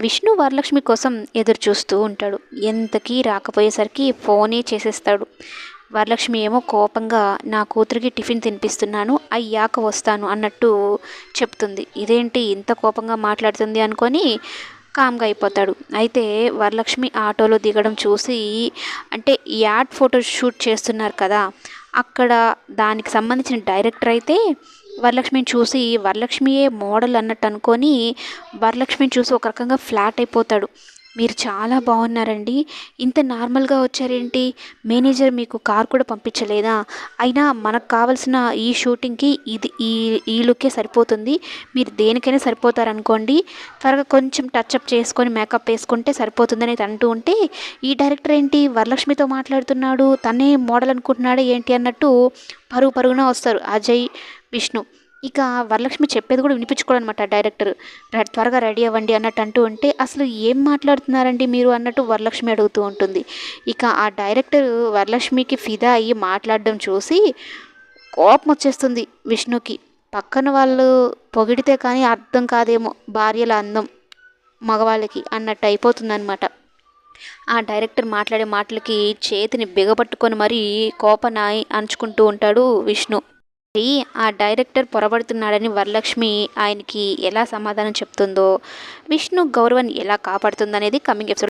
విష్ణు వరలక్ష్మి కోసం ఎదురు చూస్తూ ఉంటాడు. ఎంతకీ రాకపోయేసరికి ఫోనే చేసేస్తాడు. వరలక్ష్మి ఏమో కోపంగా నా కూతురికి టిఫిన్ తినిపిస్తున్నాను, అయ్యాక వస్తాను అన్నట్టు చెప్తుంది. ఇదేంటి ఇంత కోపంగా మాట్లాడుతుంది అనుకొని కామ్గా అయిపోతాడు. అయితే వరలక్ష్మి ఆటోలో దిగడం చూసి, అంటే యాడ్ ఫోటో షూట్ చేస్తున్నారు కదా, అక్కడ దానికి సంబంధించిన డైరెక్టర్ అయితే వరలక్ష్మిని చూసి వరలక్ష్మియే మోడల్ అన్నట్టు అనుకొని వరలక్ష్మిని చూసి ఒక రకంగా ఫ్లాట్ అయిపోతాడు. మీరు చాలా బాగున్నారండి, ఇంత నార్మల్గా వచ్చారేంటి, మేనేజర్ మీకు కార్ కూడా పంపించలేదా, అయినా మనకు కావాల్సిన ఈ షూటింగ్కి ఇది ఈ ఈ లుక్కే సరిపోతుంది, మీరు దేనికైనా సరిపోతారనుకోండి, త్వరగా కొంచెం టచ్అప్ చేసుకొని మేకప్ వేసుకుంటే సరిపోతుందని అంటూ ఉంటే, ఈ డైరెక్టర్ ఏంటి వరలక్ష్మితో మాట్లాడుతున్నాడు, తనే మోడల్ అనుకుంటున్నాడే ఏంటి అన్నట్టు పరుగున వస్తారు అజయ్, విష్ణు. ఇక వరలక్ష్మి చెప్పేది కూడా వినిపించుకోవాలన్నమాట డైరెక్టర్. త్వరగా రెడీ అవ్వండి అన్నట్టు అంటూ ఉంటే, అసలు ఏం మాట్లాడుతున్నారండి మీరు అన్నట్టు వరలక్ష్మి అడుగుతూ ఉంటుంది. ఇక ఆ డైరెక్టర్ వరలక్ష్మికి ఫిదా అయ్యి మాట్లాడడం చూసి కోపం వచ్చేస్తుంది విష్ణుకి. పక్కన వాళ్ళు పొగిడితే కానీ అర్థం కాదేమో భార్యల అందం మగవాళ్ళకి అన్నట్టు అయిపోతుందన్నమాట. ఆ డైరెక్టర్ మాట్లాడే మాటలకి చేతిని బిగపట్టుకొని మరీ కోపనాయి అంచుకుంటూ ఉంటాడు విష్ణు. ఆ డైరెక్టర్ పొరబడుతున్నాడని వరలక్ష్మి ఆయనకి ఎలా సమాధానం చెప్తుందో, విష్ణు గౌరవాన్ని ఎలా కాపాడుతుందనేది కమింగ్ ఎపిసోడ్